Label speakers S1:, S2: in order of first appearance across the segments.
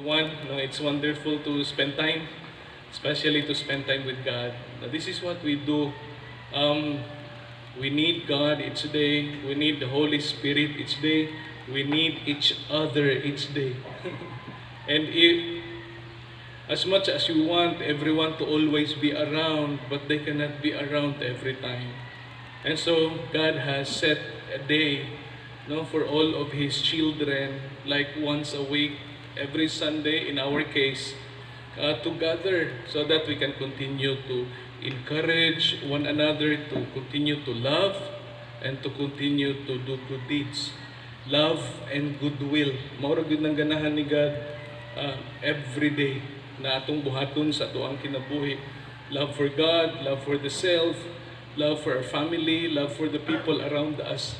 S1: it's wonderful to spend time, especially to spend time with God. Now, this is what we do. Um, we need God each day. We need the Holy Spirit each day. We need each other each day. And if, as much as you want everyone to always be around, but they cannot be around every time. And so God has set a day, for all of His children, like once a week, every Sunday in our case, to gather so that we can continue to encourage one another to continue to love and to continue to do good deeds. Love and goodwill. Maura gud ng ganahan ni God every day na atong buhaton sa atuang kinabuhi. Love for God, love for the self, love for our family, love for the people around us,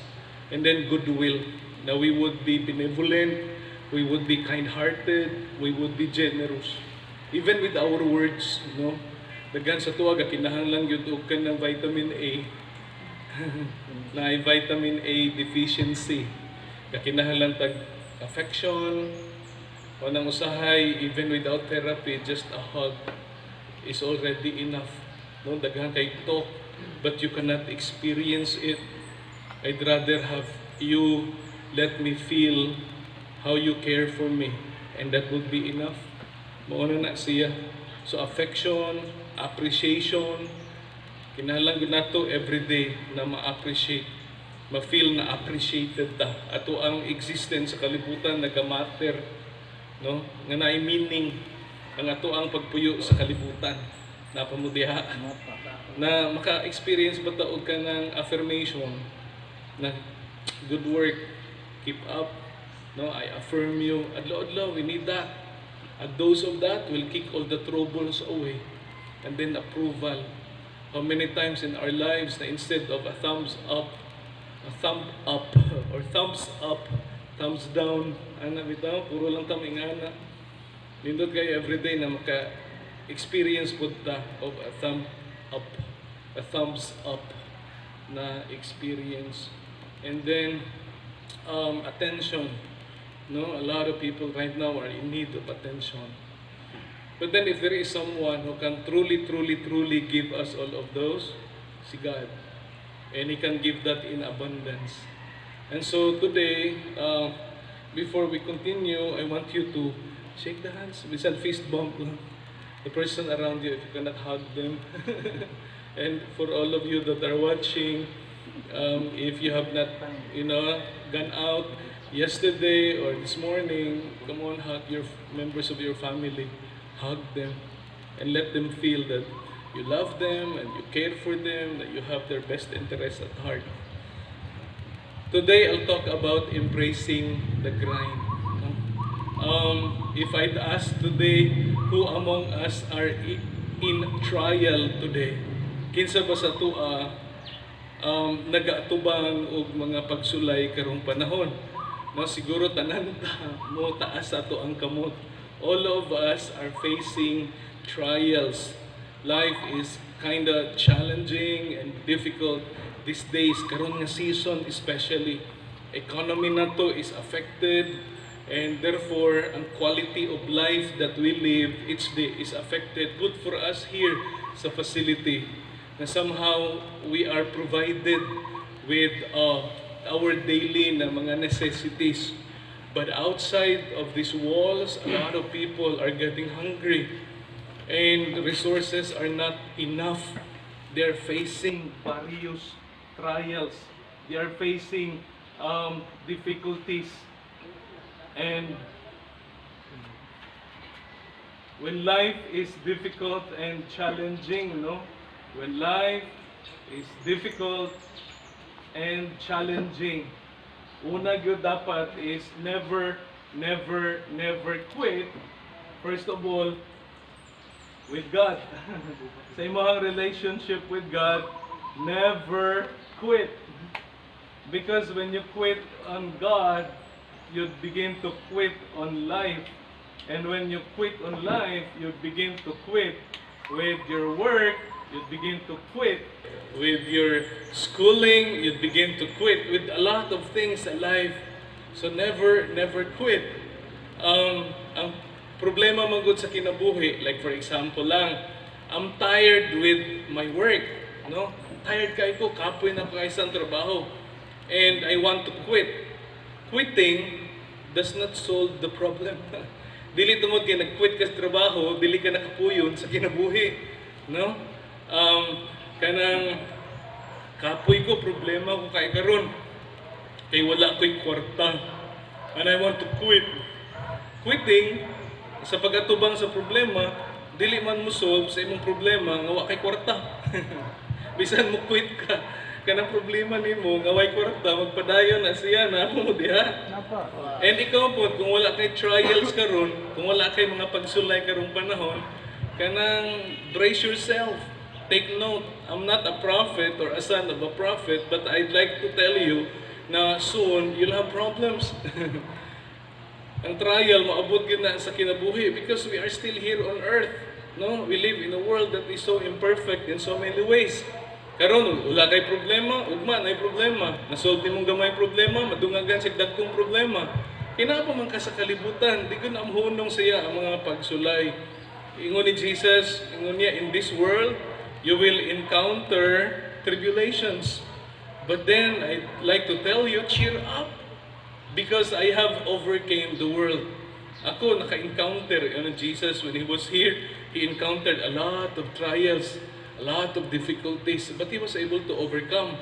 S1: and then goodwill. Na we would be benevolent, we would be kind-hearted, we would be generous. Even with our words, daghan sa tuwa kinahanglan gyud og kanang vitamin A. Na vitamin A deficiency. Kinahanglan tag affection, o nang usahay, even without therapy, just a hug is already enough. Daghan kay talk, but you cannot experience it. I'd rather have you let me feel how you care for me, and that would be enough. Mauna na siya. So affection, appreciation, kinahanglan gud nato everyday na ma-appreciate, ma-feel na appreciated ta. Ato ang existence sa kalibutan nagamatter, nga naay meaning ang ato ang pagpuyo sa kalibutan. Napamudiha na maka-experience ba ta og kanang affirmation na good work, keep up, I affirm you. Adlaw-adlaw, we need that. A dose of that will kick all the troubles away. And then approval. How many times in our lives na instead of a thumbs up, or thumbs up, thumbs down, bitaw, puro lang tamingana. Nindot kayo everyday na maka-experience po ta of a thumbs up na experience. And then, attention. A lot of people right now are in need of attention. But then if there is someone who can truly give us all of those, si God. And He can give that in abundance. And so today, before we continue, I want you to shake the hands. Bisan fist bump lang. The person around you, if you cannot hug them. And for all of you that are watching, if you have not, gone out yesterday or this morning, come on, hug your members of your family. Hug them and let them feel that you love them and you care for them, that you have their best interests at heart. Today, I'll talk about embracing the grind. If I'd ask today, who among us are in trial today? Kinsa ba sa tua nagaatubang og mga pagsulay karong panahon? Siguro tanan mo taas ato ang kamot. All of us are facing trials. Life is kinda challenging and difficult these days. Karon nga season especially, economy nato is affected, and therefore ang quality of life that we live each day is affected. Good for us here sa facility na somehow we are provided with our daily na mga necessities. But outside of these walls, a lot of people are getting hungry and resources are not enough. They're facing various trials. They are facing difficulties. And when life is difficult and challenging, when life is difficult and challenging, una gyud dapat is never quit. First of all, with God. Sa imong relationship with God, never quit. Because when you quit on God, you begin to quit on life. And when you quit on life, you begin to quit with your work, you begin to quit with your schooling, you begin to quit with a lot of things in life. So never quit. Ang problema magud sa kinabuhi. Like for example lang, I'm tired with my work, no? Tired kay ko, kapoy na ko kay sa trabaho. And I want to quit. Quitting does not solve the problem. Dili tungod kay nag-quit ka sa trabaho, dili ka nakapuyon sa kinabuhi, no? Kanang kapoy ko, problema ko kay karon. Kay wala ko'y kwarta. And I want to quit. Quitting, sa pag-atubang sa problema, dili man mo solve sa imong problema nga wa kay kwarta. Bisan mo quit ka, kanang problema nimo nga way kwarta, magpadayon na siya na mo diha. And ikaw po, kung wala kay trials karon, kung wala kay mga pagsulay karong panahon, kanang brace yourself. Take note, I'm not a prophet or a son of a prophet, but I'd like to tell you na soon you'll have problems. Ang trial maabot gid na sa kinabuhi because we are still here on earth. No, we live in a world that is so imperfect in so many ways. Karon wala kay problema, ugma nay problema. Nasolve nimong gamay problema, madungagan sig dagkong problema. Kinapa man ka sa kalibutan, di ko na amhunong siya ang mga pagsulay. Ingon ni Jesus, ingon niya, in this world you will encounter tribulations. But then I'd like to tell you, cheer up. Because I have overcame the world. Ako naka-encounter Jesus when He was here. He encountered a lot of trials, a lot of difficulties, but He was able to overcome.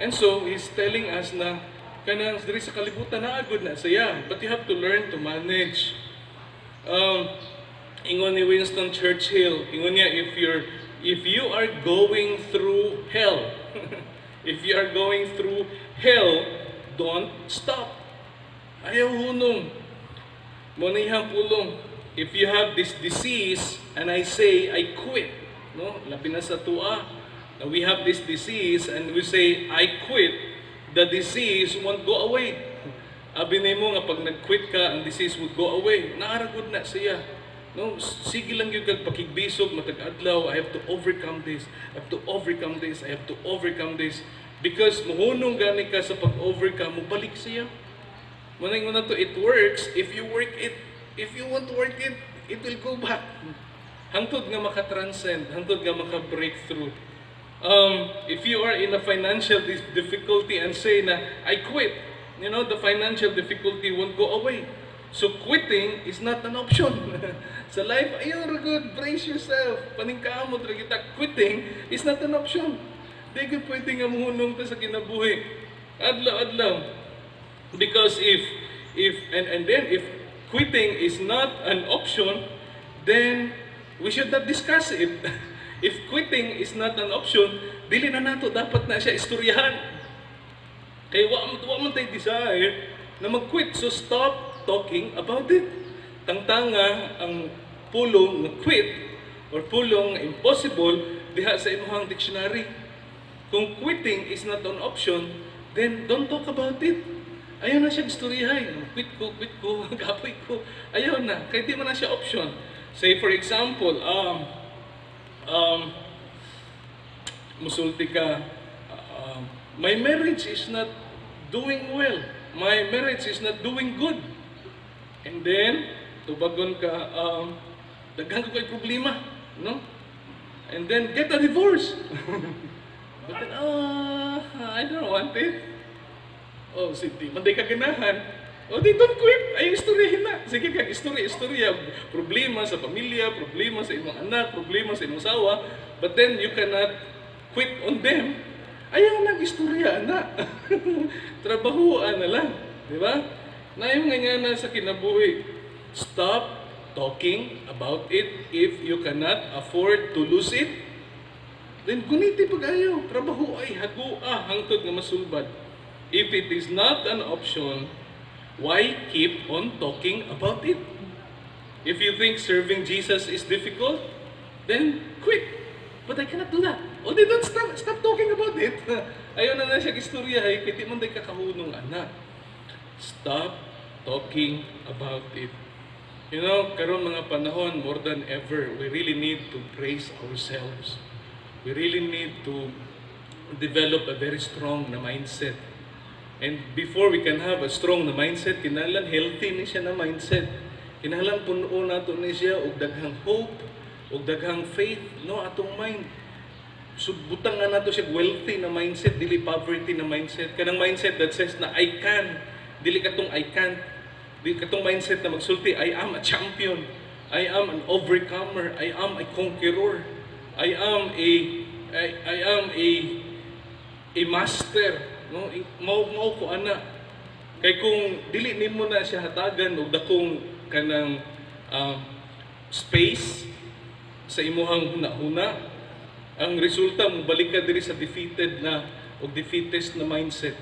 S1: And so He's telling us na kanang diri sa kalibutan na agud na saya, but you have to learn to manage. Ingon ni Winston Churchill, ingon niya, if you are going through hell, if you are going through hell, don't stop. Ayaw hunong. Monayhang pulong. If you have this disease, and I say, I quit. No? Labi na sa tua. Now we have this disease, and we say, I quit. The disease won't go away. Abi nimo nga pag nag-quit ka, ang disease would go away. Naaragod na siya. No, sige lang yung pakigbisog, matag-adlaw, I have to overcome this. I have to overcome this. I have to overcome this. Because muhunong gani ka sa pag-overcome, mubalik siya. Manay mo na to, it works if you work it. If you want to work it, it will go back. Hangtod nga maka-transcend, hangtod nga maka-breakthrough. If you are in a financial difficulty and say na, I quit, you know, the financial difficulty won't go away. So quitting is not an option. Sa life, ayun, good, brace yourself. Paningkaamot, kita, quitting is not an option. Di ka pwede nga muhunong ka sa kinabuhi. Adlaw-adlaw. Because if quitting is not an option, then we should not discuss it. If quitting is not an option, dili na nato dapat na siya istoryahan. Kaya wa man tayo desire na mag-quit. So stop talking about it. Tangtanga ang pulong na quit or pulong impossible diha sa imong dictionary. Kung quitting is not an option, then don't talk about it. Ayaw na siya istoryahay. Quit ko, gapoy ko. Ayaw na. Kaya di mo na siya option. Say for example, musulti ka, my marriage is not doing well. My marriage is not doing good. And then, tubagon ka, daghan ko kay problema. No? And then, get a divorce. But then, I don't want it. Oh, sige, manday ka ganahan. Oh, di don't quit. Ay, istoryahin na. Sige kag istorya. Problema sa pamilya, problema sa imong anak, problema sa imong sawa. But then you cannot quit on them. Ayaw nag-istorya na. Trabahuan na lang. Di ba? Naayong nga na sa kinabuhi. Stop talking about it if you cannot afford to lose it. Then guniti pag-ayaw. Trabaho ay hagua hangtod nga masulbad. If it is not an option, why keep on talking about it? If you think serving Jesus is difficult, then quit. But I cannot do that. O di don't stop talking about it. Ayaw na siya istorya ay piti man day kakahunong anak. Stop talking about it. You know, karon mga panahon, more than ever, we really need to brace ourselves. We really need to develop a very strong na mindset. And before we can have a strong na mindset, kinahanglan healthy ni siya na mindset. Kinahanglan puno nato ni siya og daghang hope, og daghang faith no atong mind. So butang nga nato siya wealthy na mindset, dili poverty na mindset. Kanang mindset that says na I can, dili katong I can't. Dili katong mindset na magsulti I am a champion. I am an overcomer. I am a conqueror. I am a master. No, mao ko ana. Kay kung dili nimo na siya hatagan og dakong kanang space sa imuhang huna-huna, ang resulta mo balik ka diri sa defeated na o defeatist na mindset.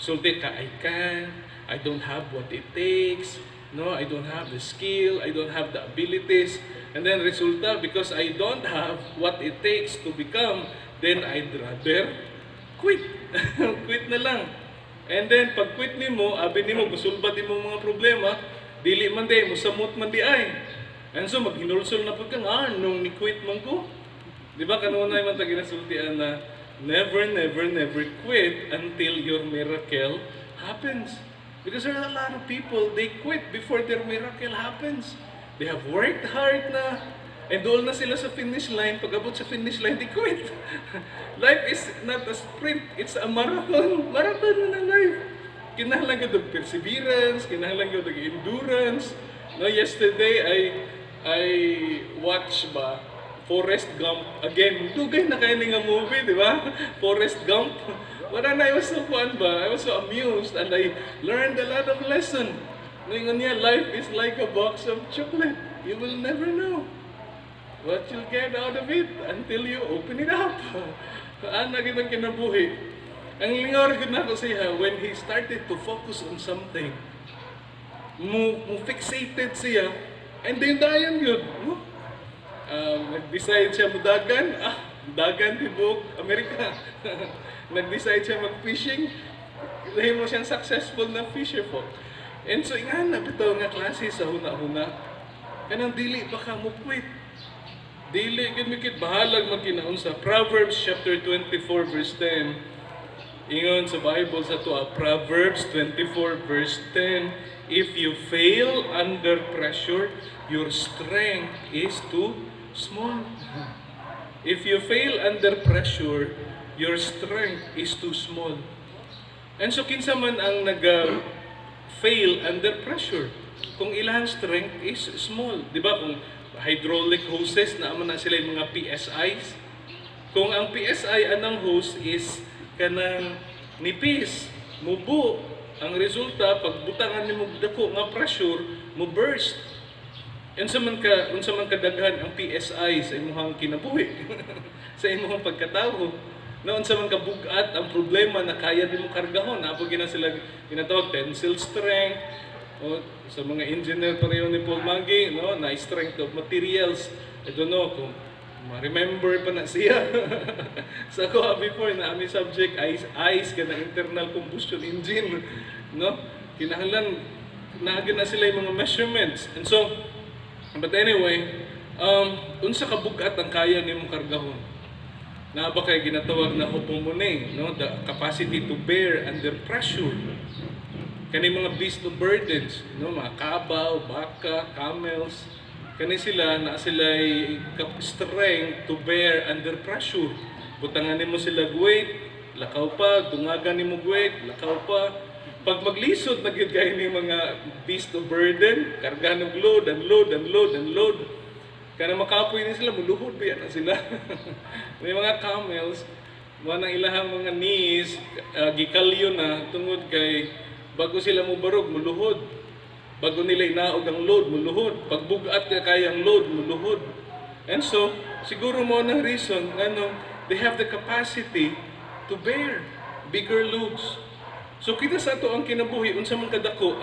S1: Sulti ka, I can, I don't have what it takes, no, I don't have the skill, I don't have the abilities. And then resulta, because I don't have what it takes to become, then I'd rather quit. Quit na lang. And then pag quit nimo, abi nimo gusulbad nimo mga problema, dili man day mo samot man di ay. And so maghinulsol na pud ka nung ni quit man ko. Di ba kanunay man ta ginasultian na never, never, never quit until your miracle happens. Because there are a lot of people, they quit before their miracle happens. They have worked hard na, and doon na sila sa finish line. Pag abot sa finish line, they quit. Life is not a sprint, it's a marathon. Marathon na life. Kinahanglan ka ng perseverance, kinahanglan ka ng endurance. No, yesterday, I watched Forrest Gump again. Dugay na kayo nga movie, di ba? Forrest Gump. But then I was so fun ba? I was so amused and I learned a lot of lesson. Ngayon niya, life is like a box of chocolate. You will never know what you'll get out of it until you open it up. Ana kitang kinabuhi. Ang lingaw rin na ko siya, when he started to focus on something, mo fixated siya, and then dayan yun. No? Nag-decide siya mudagan, dagan tibok Amerika. Nag-decide siya mag-fishing, dahil mo siyang successful na fisher folk. And so, nga na, bitaw nga klase sa huna-huna, kanang dili baka mo quit. Dili, gumikit, bahalag magkinaon sa Proverbs chapter 24 verse 10. Ingon sa Bible sa to, Proverbs 24 verse 10, if you fail under pressure, your strength is too small. If you fail under pressure, your strength is too small. And so kinsa man ang fail under pressure kung ilang strength is small, di ba? Kung hydraulic hoses na man na sila yung mga PSIs, kung ang PSI anang hose is kanang nipis, mubo, ang resulta pag butangan nimo dako nga pressure, mo burst. Unsa man kadaghan ang PSI sa imong kinabuhi, sa imong pagkatawo. Na unsa man kabugat ang problema na kaya nimo kargahon, napo gina sila ginatawag tensile strength o sa mga engineer pareho ni Paul Maggi, no, na strength of materials. I don't know kung ma-remember pa na siya. Sa ko before na ami subject ICE kana internal combustion engine, no? Kinahanglan naagin na sila yung mga measurements. And so, but anyway, unsa kabugat ang kaya nimo kargahon? Na ba kay ginatawag na hopomone, no? The capacity to bear under pressure. Kani mga beast of burdens, no? Mga kabaw, baka, camels, kani sila na sila'y strength to bear under pressure. Butangan nimo sila weight, lakaw pa, dungagan nimo weight, lakaw pa. Pag maglisod na gyud kay ni mga beast of burden, karga ng load, unload. Kana makapoy ni sila, muluhod ba na sila. May mga camels, mga ilahang mga knees, gikalyo na tungod kay bago sila mo barog, muluhod. Bago nila inaog ang load, muluhod. Pag bugat ka kaya ang load, muluhod. And so, siguro mo ng reason, they have the capacity to bear bigger loads. So kita sa ato ang kinabuhi, unsa man kadako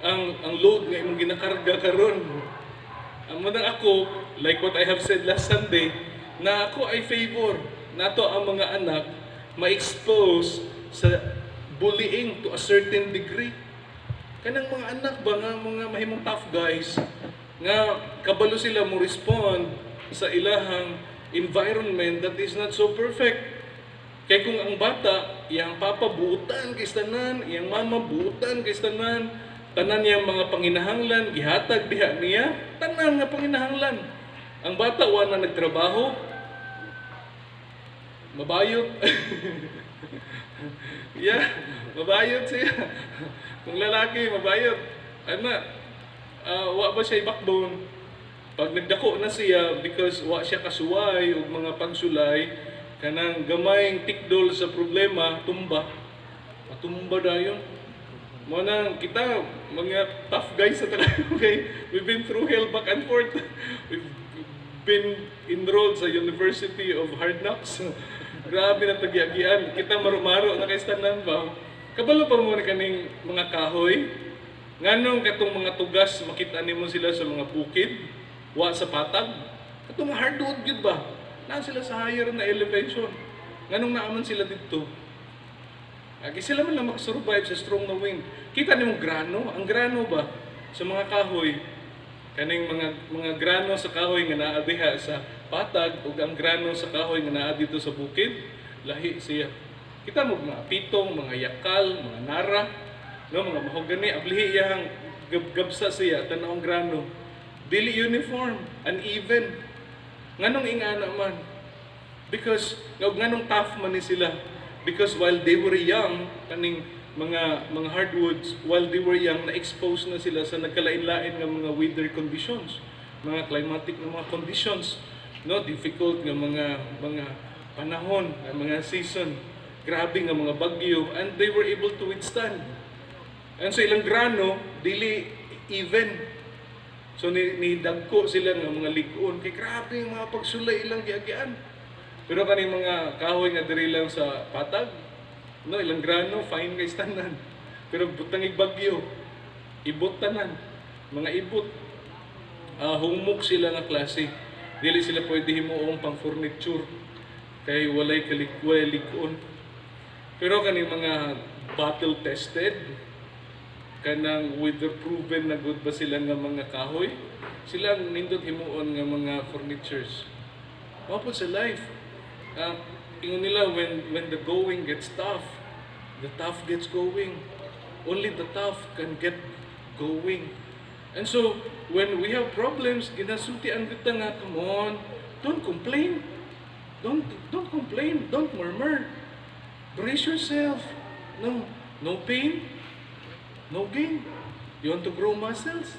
S1: ang load nga imong ginakarga karon. Ang manang ako, like what I have said last Sunday, na ako ay favor nato ang mga anak ma-expose sa bullying to a certain degree. Kanang mga anak ba nga mga mahimong tough guys nga kabalo sila mo respond sa ilahang environment that is not so perfect. Kaya kung ang bata, iyang papa buutan kay tanan, iyang mama buutan kay tanan, tanan niyang mga panginahanglan gihatag diha niya, tanan nga panginahanglan. Ang bata wa na nagtrabaho, mabayot. Yeah, mabayot siya. Kung lalaki, mabayot. Wa ba siya backbone? Pag nagdako na siya, because wa siya kasuway o mga pagsulay, kanang gamayng tikdol sa problema, tumba. Matumba dayon. Muna kita, mga tough guys sa talaga, okay? We've been through hell back and forth. We've been enrolled sa University of Hard Knocks. Grabe na tagyagian. Kita maro-maro na kay tanan ba? Kabalo pa mo kaning mga kahoy. Nganong katong mga tugas makita nimo sila sa mga bukid, wa sa patag. Katong hardwood gyud ba? Na sila sa higher na elevation. Nganong naaman sila dito? Agi sila man lang makasurvive sa strong na wind. Kita nimo grano, ang grano ba sa mga kahoy, kaning mga grano sa kahoy nga naa diha sa patag ug ang grano sa kahoy nga naa dito sa bukid, lahi siya. Kita mo mga pitong, mga yakal, mga nara, no, mga mahogani, ablihi yang gabsa siya tanawang grano. Dili uniform, uneven. Nganong ingana man? Because nganong tough man ni sila. Because while they were young, kaning mga hardwoods, while they were young, na-expose na sila sa nagkalain-lain ng mga weather conditions, mga climatic na mga conditions, no, difficult nga mga panahon, mga season, grabe nga mga bagyo, and they were able to withstand. And so ilang grano, dili even. So ni dagko sila nga mga ligon, kay grabe yung mga pagsulay ilang giagian. Pero kaning mga kahoy nga diri lang sa patag, no, ilang grano, fine guys tanan. Pero butang bagyo, ibot tanan, mga ibot. Humok sila nga klase. Dili sila pwede himuong pang furniture kay walay ligon. Pero kaning mga battle tested, kanang weather proven na good ba sila nga mga kahoy, sila nindot himuon nga mga furnitures. Mapod sa life. Ingon nila, when the going gets tough, the tough gets going. Only the tough can get going. And so, when we have problems, ginasultian kita nga, come on, don't complain. Don't complain. Don't murmur. Brace yourself. No pain, no gain. You want to grow muscles?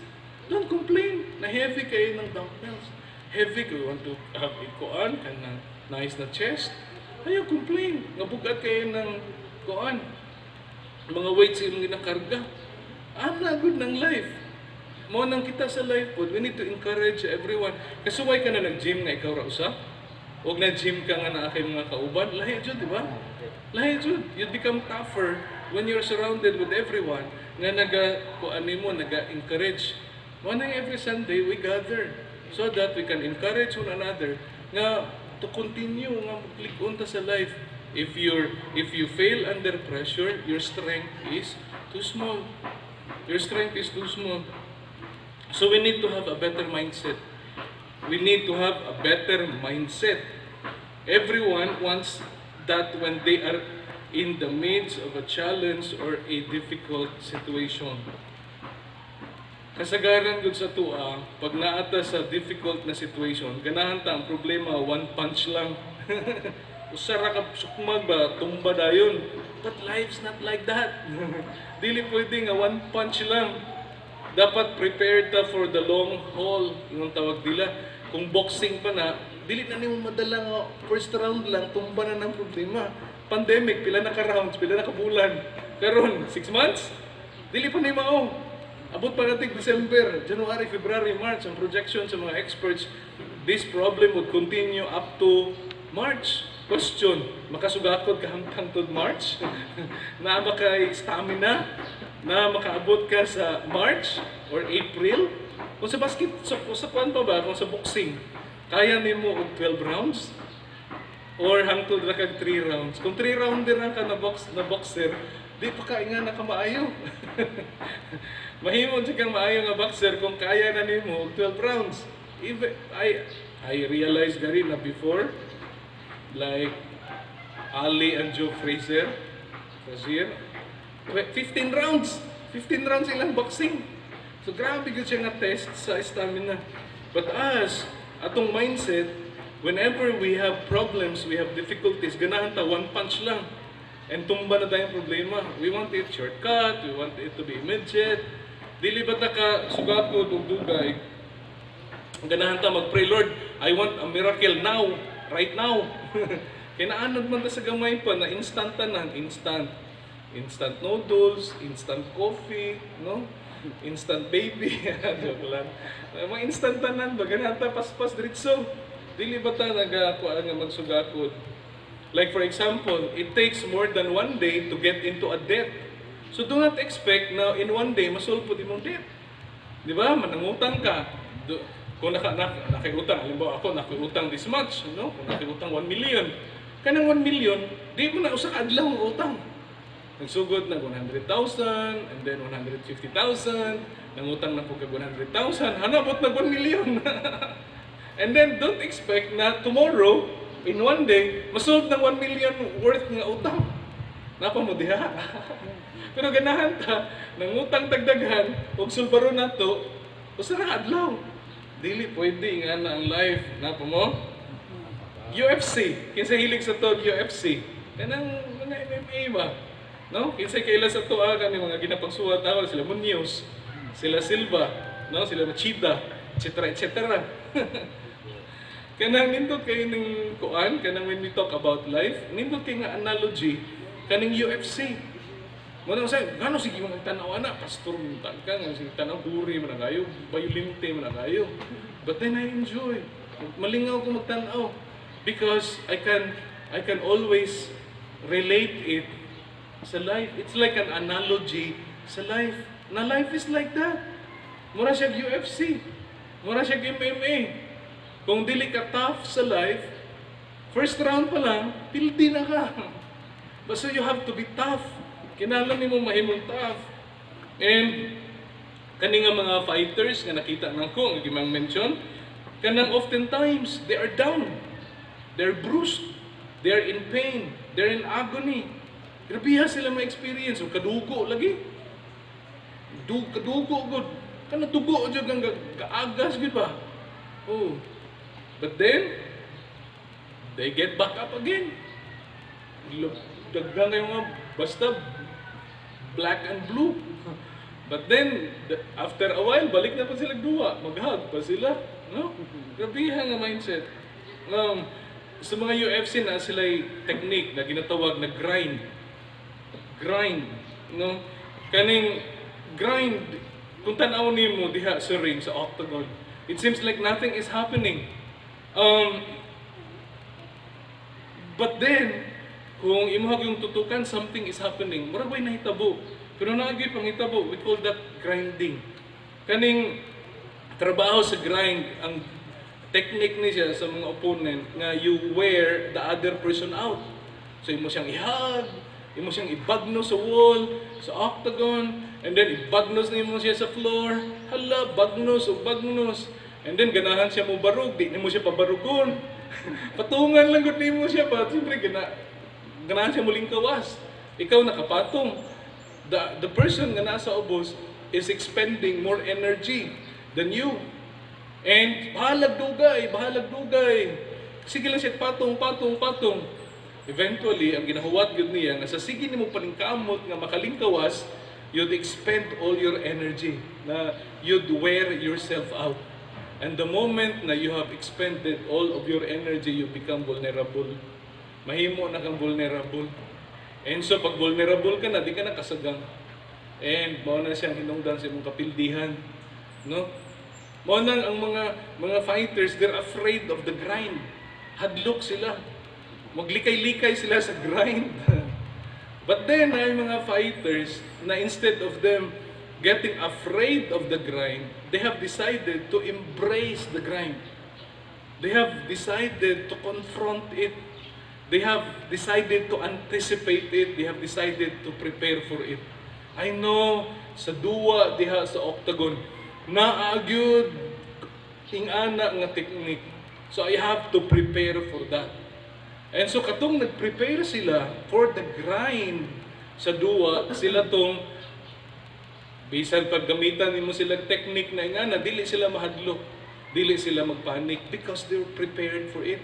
S1: Don't complain. Na heavy kayo ng dumbbells. Heavy kayo, you want to have ikuan, kanang nice na chest. Ayaw complain. Nabugat kayo ng kuan. Mga weights yung ginakarga. I'm not good ng life. Mo nang kita sa life po, we need to encourage everyone. Kasuway ka na nag-gym nga ikaw ra usa. Huwag na-gym ka nga na akay mga kauban. Lahi dyan, di ba? Lahi dyan. You become tougher when you're surrounded with everyone nga naga-encourage. One every Sunday, we gather so that we can encourage one another nga to continue nga maglikon ta sa life. If you fail under pressure, your strength is too small. Your strength is too small. So we need to have a better mindset. We need to have a better mindset. Everyone wants that when they are in the midst of a challenge or a difficult situation. Kasagaran gud sa tua, pag naata sa difficult na situation, ganahan ta ang problema, one punch lang. Usara ka sukmag ba, tumba dayon. But life's not like that. Dili pwede nga one punch lang. Dapat prepared ta for the long haul. Yung tawag nila. Kung boxing pa na, dili na nimo madala nga first round lang, tumba na ng problema. Pandemic, pila na ka-rounds, pila na ka-bulan. Karon 6 months? Dili pa ni mao. Abot pa natin December, January, February, March, ang projection sa mga experts, this problem would continue up to March. Question, makasugakod ka hangtang to March? Na makay stamina? Na makaabot ka sa March or April? Kung sa basket, sa kwan pa ba, kung sa boxing, kaya nimo og 12 rounds? Or hangtod ra kag 3 rounds? Kung 3 rounder na ka na boxer, di pa ka nga nakamaayo. Mahimong siya kang maayo nga boxer kung kaya na nimo og 12 rounds. Even I realized gari na before, like Ali and Joe Frazier, 15 rounds. 15 rounds ilang boxing. So grabe gyud siya nga test sa stamina. But us, atong mindset, whenever we have problems, we have difficulties, ganahan ta one punch lang. And tumba na tayong problema. We want it shortcut, we want it to be immediate. Dili ba ta ka sugakod ug dugay? Ganahan ta mag-pray, Lord, I want a miracle now, right now. Kinaanod man ta sa gamay pa na instant tanan, instant noodles, instant coffee, no? Instant baby, joke lang. Mga instant tanan ba ganahan ta paspas diretso. Dili ba ta nagakuan nga magsugakod? Like for example, it takes more than 1 day to get into a debt. So do not expect na in 1 day masulpod imong debt. Di ba? Manangutang ka. Kung nakiutang, halimbawa ako nakiutang this much, no? Kung nakiutang 1 million, kanang 1 million, di mo na usa ka adlaw ang utang. Nagsugod na 100,000 and then 150,000, nangutang na po kag 100,000, hanapot na 1 million. And then don't expect na tomorrow in 1 day, masolve ng 1 million worth nga utang. Napa mo diha. Pero ganahan ta, nangutang tagdaghan, ug sulbaro na to, usa ra adlaw. Dili pwede nga na ang life. Napa mo? UFC. Kinsa hilig sa to UFC? Kanang mga MMA ba? No? Kinsa kaila sa to kani mga ginapagsuwat ako sila Munoz, sila Silva, no? Sila Machida, etc. etc. Kanang nindot kay ning kuan, kanang when we talk about life, nindot kay nga analogy kaning UFC. Mo nang say, gano sige mga tanaw ana, pastor mo ka nga sige tanaw duri man kayo, bayulinte man kayo. But then I enjoy. Malingaw ko magtanaw because I can always relate it sa life. It's like an analogy sa life. Na life is like that. Mura siya UFC. Mura siya MMA. Kung dili ka tough sa life, first round pa lang, pildi na ka. Basta you have to be tough. Kinahanglan nimo mahimong tough. And kani nga mga fighters nga nakita nako nga gimang mention, kanang oftentimes they are down. They're bruised. They're in pain. They're in agony. Grabiha sila ma-experience. O kadugo lagi. Kadugo gud. Kana dugo jud ang kaagas gud ba? Oh. But then, they get back up again. Daghan kayo nga, basta black and blue. But then, after a while, balik na pa sila duwa. Mag-hug pa sila. No? Grabihan nga mindset. Sa mga UFC na sila'y technique na ginatawag na grind. Grind. No? Kaning grind, kung tanaw nimo diha sa ring, sa octagon, it seems like nothing is happening. But then, kung imahag yung tutukan, something is happening. Murag bay nahitabo. Pero naagi pang hitabo, we call that grinding. Kaning trabaho sa grind, ang technique niya sa mga opponent nga you wear the other person out. So imo siyang ihag, imo siyang ibagnos sa wall, sa octagon, and then ibagnos nimo siya sa floor. Hala, bagnos o bagnos. And then ganahan siya mo barug, di nimo siya pabarugon. Patungan lang gud nimo siya pa, siyempre ganahan siya muling kawas. Ikaw nakapatong. The person nga nasa ubos is expending more energy than you. And bahalag dugay. Sige lang siya patong. Eventually, ang ginahuwat yun niya, nga sa sige nimo paningkamot nga makalingkawas, you'd expend all your energy, na you'd wear yourself out. And the moment na you have expended all of your energy, you become vulnerable. Mahimo na kang vulnerable. And so, pag vulnerable ka na, di ka na kasagang. And mao na siyang hinungdan sa imong kapildihan. No? Mao na ang mga fighters, they're afraid of the grind. Hadlok sila. Maglikay-likay sila sa grind. But then, ay mga fighters na instead of them getting afraid of the grind, they have decided to embrace the grind. They have decided to confront it. They have decided to anticipate it. They have decided to prepare for it. I know, sa duwa diha sa octagon, naagyud ingana nga technique. So I have to prepare for that. And so katong nag-prepare sila for the grind sa duwa, sila tong Bisan pag gamitan nimo sila technique na ingana, dili sila mahadlok, dili sila magpanik because they're prepared for it.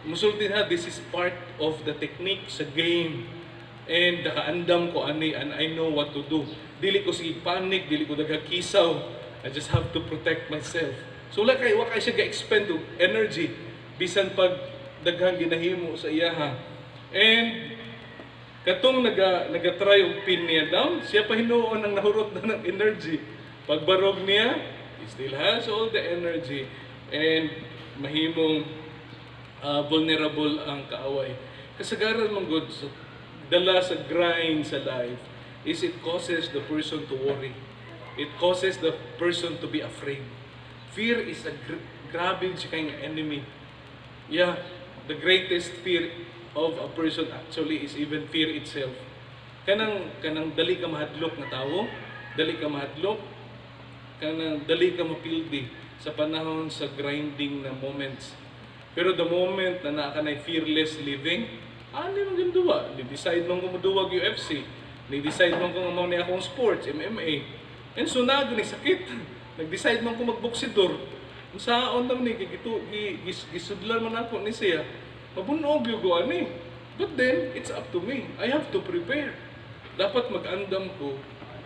S1: Musulti ha, this is part of the technique sa game. And nakaandam ko ani and I know what to do. Dili ko sige panic, dili ko nagakisaw. I just have to protect myself. So wala kay siya ga-expend og energy bisan pag daghang ginahimo sa iyaha. And katong naga-try og pin niya down, siya pa hinuon ang nahurot na ng energy. Pagbarog niya, he still has all the energy and mahimong vulnerable ang kaaway. Kasagaran mong good, dala sa grind sa life is it causes the person to worry. It causes the person to be afraid. Fear is a grabe kind of enemy. Yeah, the greatest fear of a person actually is even fear itself. Kanang dali ka mahadlok na tao, dali ka mahadlok, kanang dali ka mapildi sa panahon sa grinding na moments. Pero the moment na naa ka na fearless living, ano yung ginduwa? Ni-decide mong kumuduwag UFC, ni-decide mong kung amaw niya akong sports, MMA. And so na, ni sakit. Nag-decide mong kung magboksidor. Kung saan naman gisudlan man ako ni siya, mabunog yung goan eh. But then, it's up to me. I have to prepare. Dapat mag-andam ko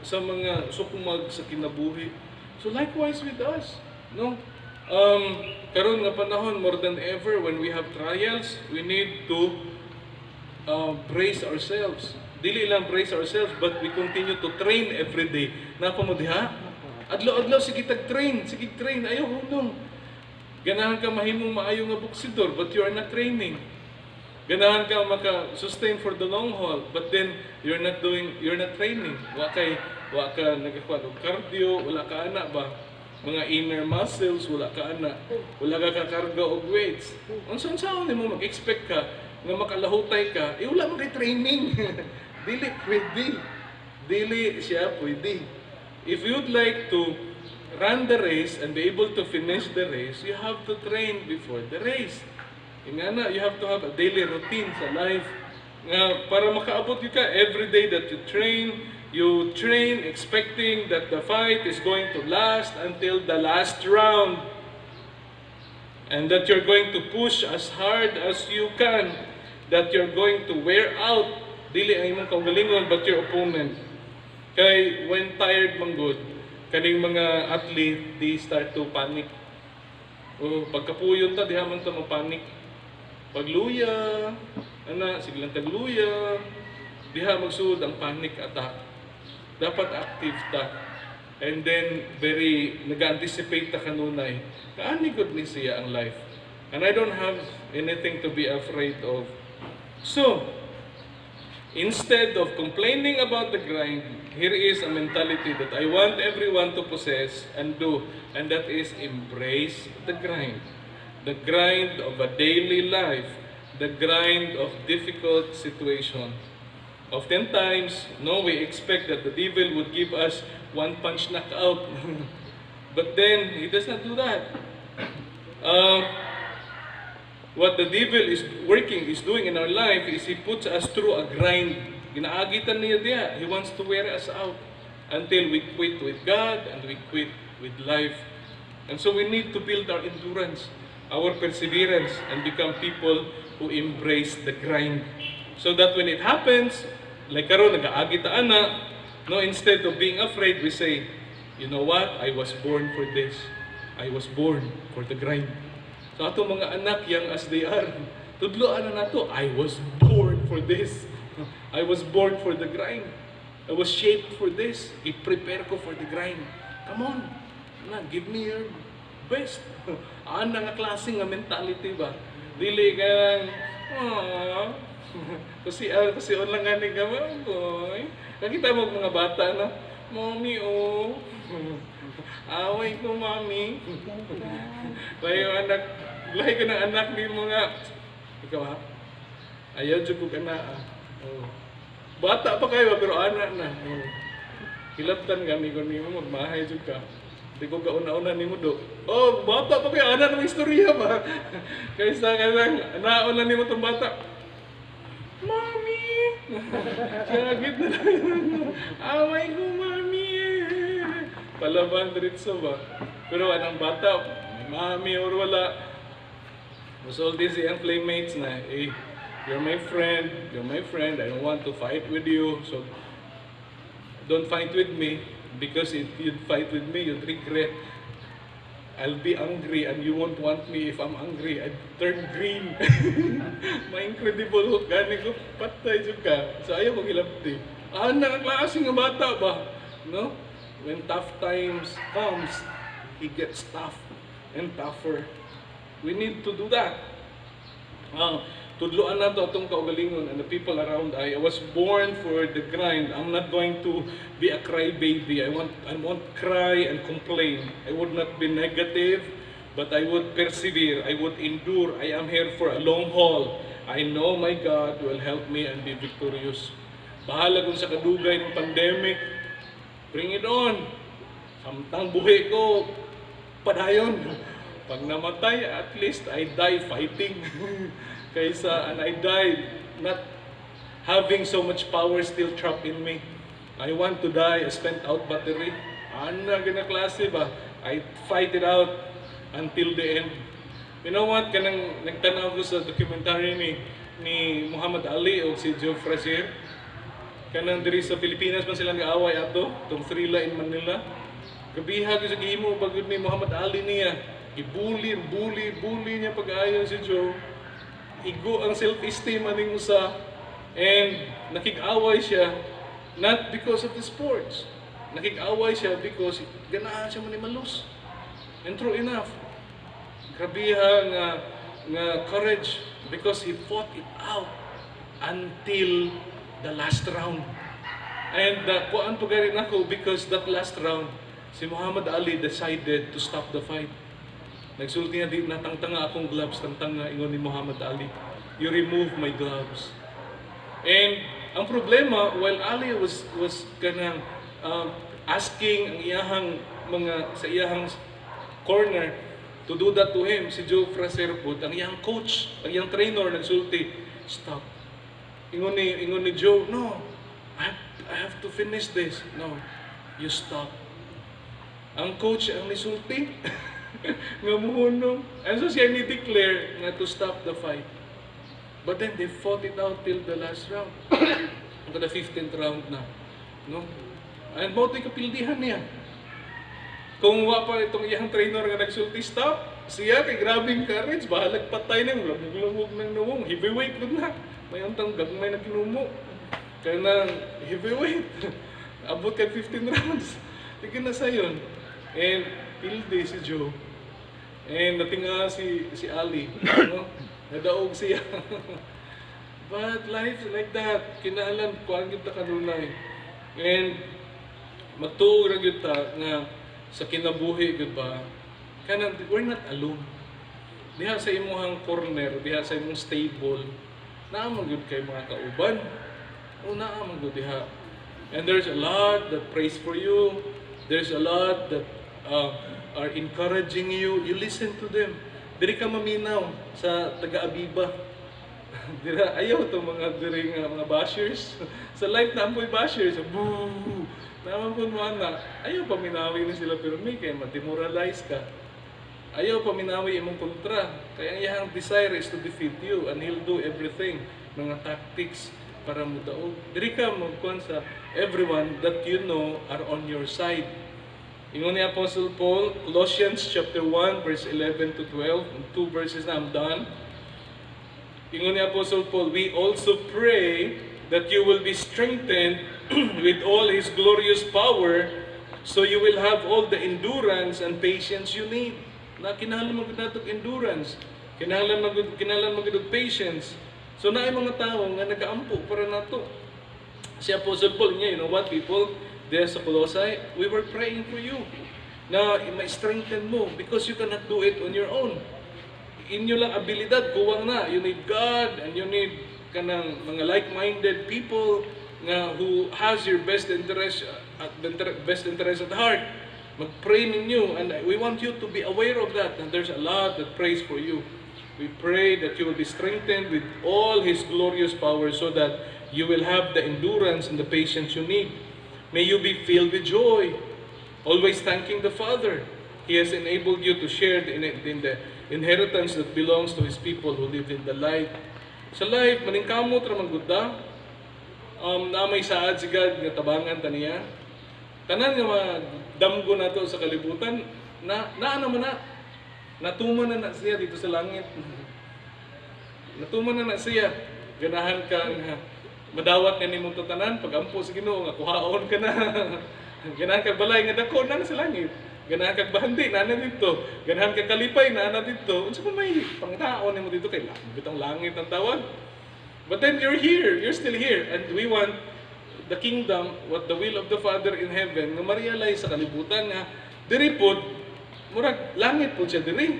S1: sa mga sukumag sa kinabuhi. So likewise with us, no? Karon nga panahon, more than ever, when we have trials, we need to brace ourselves. Dili lang brace ourselves, but we continue to train every day. Napa mo diha? Adlaw-adlaw, sige tag-train, ayaw hunong. Ganahan ka mahimong maayo nga buksidor, but you are not training. Ganahan ka maka-sustain for the long haul, but then you're not training. Wa ka nagakuha og cardio, wala ka ana ba? Mga inner muscles, wala ka ana. Wala ka kakarga og weights. Unsa-unsa nimo mag-expect ka nga makalahutay ka, wala mo kay training. Dili siya pwede. If you'd like to run the race and be able to finish the race, you have to train before the race. Ingana, you have to have a daily routine sa life. Nga, para makaabot ka every day that you train expecting that the fight is going to last until the last round. And that you're going to push as hard as you can. That you're going to wear out, dili ang imong kaugalingon, but your opponent. Kay when tired man good, kaning mga athlete, they start to panic. O pagkapuyon ta, diha man ta mo-panic. Pagluya, sige lang tagluya, diha magsud ang panic attack. Dapat active ta. And then, nag-anticipate ta kanunay. Kaani good ni siya ang life. And I don't have anything to be afraid of. So, instead of complaining about the grind, here is a mentality that I want everyone to possess and do, and that is embrace the grind. The grind of a daily life, the grind of difficult situation. Oftentimes, we expect that the devil would give us one punch knockout. But then, he does not do that. What the devil is doing in our life is he puts us through a grind. Ginaagitan niya diya. He wants to wear us out until we quit with God and we quit with life. And so we need to build our endurance, our perseverance, and become people who embrace the grind. So that when it happens, like karon nag-aagita ana, instead of being afraid, we say, you know what? I was born for this. I was born for the grind. So ato mga anak, young as they are, tudloan na nato, I was born for this. I was born for the grind. I was shaped for this. I-prepare ko for the grind. Come on, give me your best. Ana nga klase nga mentality ba? Dili ka lang, kasi on lang nga ni boy. Nakita mo mga bata na, Mommy, away ko, Mommy. Lahi ko ng anak ni mga, ikaw ha? Ayaw dyan ko ka na. Bata pa kayo, pero anak na. Hilaptan kami ko ni mo, magmahay dyan ka. Hindi ko kauna-una ni mo do. Bata pa kayo, anak ng istorya ba? Kaysa nauna ni mo itong bata. Mommy! Sagit na lang. Away ko, Mommy! palaban diretso ba. Pero anong bata, may mami or wala, was all these young playmates na, you're my friend, I don't want to fight with you, so don't fight with me, because if you'd fight with me, you'd regret. I'll be angry and you won't want me if I'm angry. I'd turn green. Ma-incredible hook. Gani ko, patay juga. So ayaw kong ilapti. Ang klase nga bata ba? No? When tough times comes, he gets tough and tougher. We need to do that. Tudloan na to atong kaugalingon and the people around. I was born for the grind. I'm not going to be a crybaby. I won't cry and complain. I would not be negative, but I would persevere. I would endure. I am here for a long haul. I know my God will help me and be victorious. Bahala kung sa kadugay ng pandemic. Bring it on. Samtang buhay ko, padayon. Pag namatay, at least I die fighting. Kaysa, and I died not having so much power still trapped in me. I want to die, a spent out battery. Ano gina klase ba? I fight it out until the end. You know what? Kanang nagtanaw ko sa documentary ni Muhammad Ali o si Joe Frazier. Kanang diri sa Pilipinas man sila nag-away ato, tong Thrilla in Manila. Gabiha ko sa gihimo bagod ni Muhammad Ali niya. Bully niya pag-ayon si Joe. Igo ang self-esteem aning usa, and nakig-away siya not because of the sports. Nakig-away siya because ganahan siya manimalus. And true enough, grabiha nga courage because he fought it out until the last round. And kuan to garin ako because that last round, si Muhammad Ali decided to stop the fight. Nagsulti niya, di natangtanga akong gloves, tangtanga ingon ni Muhammad Ali. You remove my gloves. And ang problema, while Ali was kanang asking ang iyahang sa iyahang corner to do that to him, si Joe Frazier po, ang iyang coach, ang iyang trainer nagsulti, stop. Ingon ni Joe, no, I have to finish this. No, you stop. Ang coach ang nisulti. Nga muhunong. And so siya ni-declare na to stop the fight. But then they fought it out till the last round. Hanggang the 15th round na. No? And mo ito'y kapildihan niya. Kung wa pa itong iyang trainer nga nagsulti, stop. Siya kay grabing courage, bahalag patay na, lumog ng nuwong. Heavyweight doon na. May untang gagmay na kinumo. Kaya na heavyweight. Abot ka 15 rounds. Tigil na sa yun. And pildi si Joe. And natinga si Ali. No? Nadaog siya. But life like that. Kinahanglan kuan kita kanunay. And matuog ra gyud ta nga sa kinabuhi gyud ba. Kanang we're not alone. Diha sa imong corner, diha sa imong stable, naa man gyud kay mga kauban. O naa man gyud diha. And there's a lot that prays for you. There's a lot that are encouraging you. You listen to them. Diri ka maminaw sa taga-Abiba. Dira ayaw to mga diri nga mga bashers. Sa life na ampoy bashers, boo. Naman po mo na ayaw paminawi na sila pero may kay ma-demoralize ka. Ayaw paminawi imong kontra. Kaya ang iyang desire is to defeat you and he'll do everything, mga tactics para mo daog. Diri ka magkuan sa everyone that you know are on your side. Ingon ni Apostle Paul, Colossians chapter 1, verse 11 to 12, 2 verses na I'm done. Ingon ni Apostle Paul, we also pray that you will be strengthened with all His glorious power, so you will have all the endurance and patience you need. Na kinahanglan magud nato endurance, kinahanglan magud patience. So naay mga tao nga nagaampo para nato. Si Apostle Paul niya, you know what people? There sa Colossae, we were praying for you na ma-strengthen mo because you cannot do it on your own. Inyo lang abilidad, kuwang na. You need God and you need kanang mga like-minded people nga who has your best interest at heart. Mag-pray ninyo and we want you to be aware of that and there's a lot that prays for you. We pray that you will be strengthened with all His glorious power so that you will have the endurance and the patience you need. May you be filled with joy. Always thanking the Father. He has enabled you to share in the inheritance that belongs to His people who live in the light. Sa life, maningkamot ra magudda. Namay saad si God nga tabangan taniya. Tanan nga mga damgo na to sa kalibutan, naman na. Natuman na siya dito sa langit. Natuman na siya. Ganahan ka nga madawat nga nimong tanan, pag-ampo sa Ginoo nga kuhaon ka na. Ganahan kag balay nga dako na sa langit. Ganahan kag bahandi na dito. Ganahan kag kalipay na dito. Unsa man may pangtaon nimo dito kay bitong langit ang tawag. But then you're here, you're still here, and we want the kingdom, what the will of the Father in heaven, nga ma-realize sa kalibutan nga diri pod murag langit pod siya diri.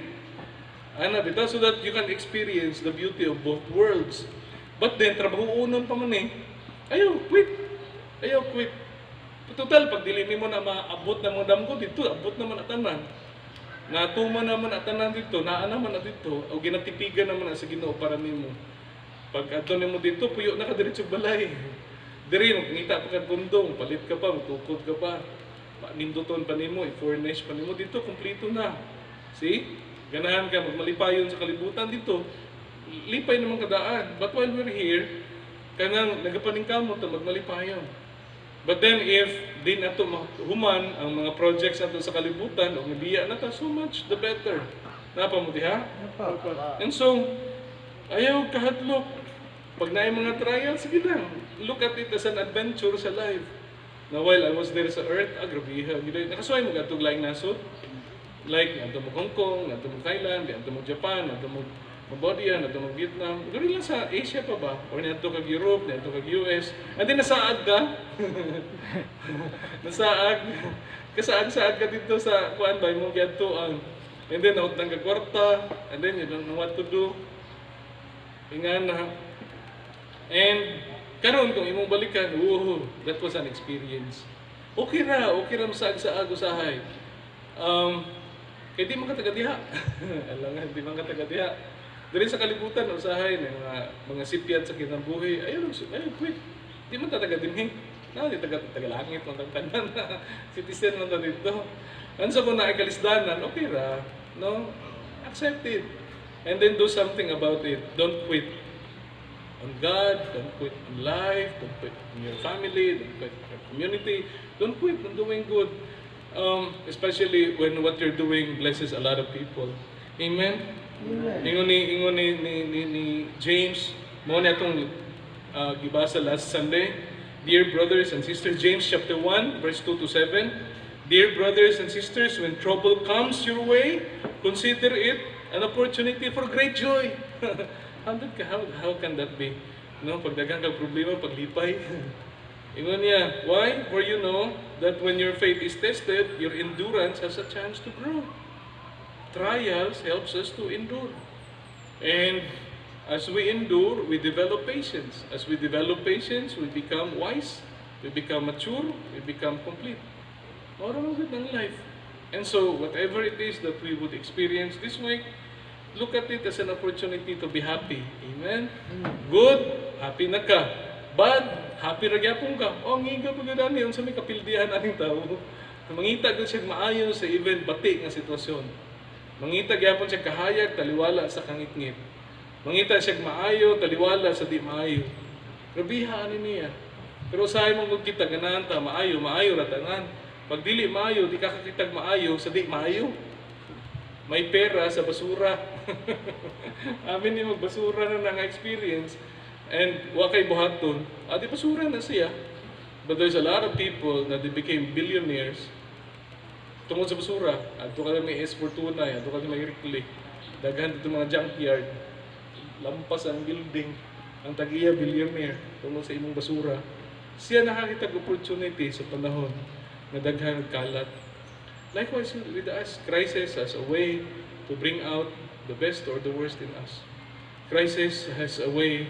S1: Ana bitaw, so that you can experience the beauty of both worlds. But then trabaho-unon pa man ayaw quit. Total pag dili nimo na maabot na mo damgo dito, abot naman atanan. Natuman naman atanan dito, naa naman na dito, o ginatipigan naman na sa Ginoo para nimo. Pag adto nimo dito, puyo na ka diretso balay. Diri ngita pa kag bundong, palit ka pa, matukod ka pa. Ninduton pa nimo, i-furnish pa nimo dito, kumpleto na. See? Ganahan ka magmalipayon sa kalibutan dito. Lipay naman kadaan. But while we're here, kanang nagapaningkamot ta magmalipayon. But then if di nato human ang mga projects nato sa kalibutan o biya na ta, so much the better. Napa mo diha? And so ayaw kahadlok. Pag naay mga trials, sige lang. Look at it as an adventure sa life. Now while I was there sa earth, grabiha. Nakasuway mo gatong laing nasod. Like, nato mo Hong Kong, nato mo Thailand, nato mo Japan, nato mo Cambodia, nato mo Vietnam. Gano'n lang sa Asia pa ba? Or nato kag Europe, nato kag US. And then nasaad ka. Nasaad. Kasaad-saad ka dito sa kuan ba mo giadtoan. And then out nang kwarta, and then you don't know what to do. Ingan na. And karon kung imong balikan, that was an experience. Okay ra masaag-saag usahay. Kaya di man ka taga-diha. Alangan, di man ka taga-diha. Dili sa kalibutan, usahay ng mga sipyat sa kinabuhi, ayun, quit. Di man taga-dinhi. Di taga-langit, ang taga-tanan. Citizen man ta dito. Ano sa kung naikalisdanan, okay ra. No? Accept it. And then do something about it. Don't quit on God, don't quit on life, don't quit on your family, don't quit on your community. Don't quit on doing good. Especially when what you're doing blesses a lot of people. Amen? Ingon ni James, mo na itong gibasa last Sunday. Dear brothers and sisters, James chapter 1, verse 2 to 7. Dear brothers and sisters, when trouble comes your way, consider it an opportunity for great joy. How can that be? No, pag daghang kag problema, paglipay. Ingon niya, why? For you know that when your faith is tested, your endurance has a chance to grow. Trials helps us to endure. And as we endure, we develop patience. As we develop patience, we become wise, we become mature, we become complete. Moral of it ng life. And so, whatever it is that we would experience this week, look at it as an opportunity to be happy. Amen? Good, happy na ka. Bad, happy ra gyapon ka. Ngiga pud gani unsa may kapildihan aning tawo. Mangita gud siya maayo sa even bati nga sitwasyon. Mangita gyapon siya kahayag taliwala sa kangitngit. Mangita siya maayo taliwala sa di maayo. Grabiha ani niya. Pero usahay mong kita ganahan ta maayo ra tanan. Pag dili maayo, di ka kakitag maayo sa di maayo. May pera sa basura. Amin ni magbasura na nga experience. And wakay buhaton, di basura na siya. But there's a lot of people that they became billionaires tungkol sa basura. Ato ka may S-Fortuna, ato ka may Rickley. Daghan dito mga junkyard. Lampas ang building. Ang tag-iya billionaire tungkol sa imong basura. Siya nakakitag opportunity sa panahon na daghan kalat. Likewise with us, crisis as a way to bring out the best or the worst in us. Crisis has a way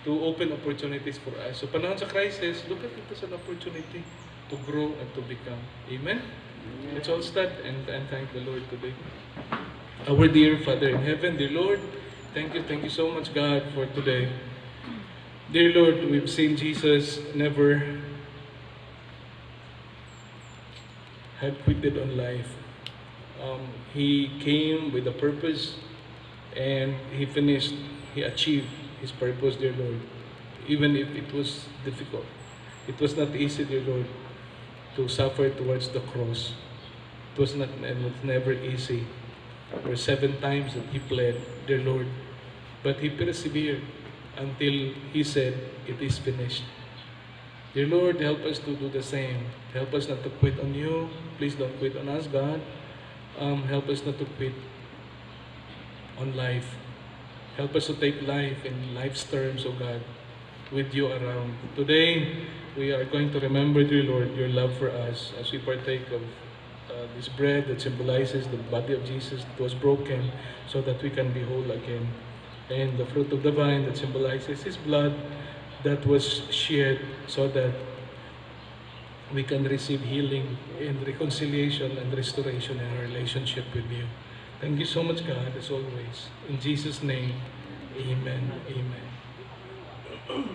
S1: to open opportunities for us. So panahon sa crisis, look at it as an opportunity to grow and to become. Amen? Let's all stand and thank the Lord today. Our dear Father in heaven, dear Lord, thank you so much, God, for today. Dear Lord, we've seen Jesus never had quitted on life. He came with a purpose, and he finished, he achieved his purpose, dear Lord. Even if it was difficult, it was not easy, dear Lord, to suffer towards the cross. It was not, and it was never easy. There were 7 times that he pled, dear Lord, but he persevered until he said, "It is finished." Dear Lord, help us to do the same. Help us not to quit on you. Please don't quit on us, God. Help us not to quit on life. Help us to take life in life's terms, O God, with you around. Today, we are going to remember, dear Lord, your love for us as we partake of this bread that symbolizes the body of Jesus that was broken so that we can be whole again. And the fruit of the vine that symbolizes his blood that was shed so that we can receive healing and reconciliation and restoration in our relationship with you. Thank you so much, God, as always. In Jesus' name, amen. Amen.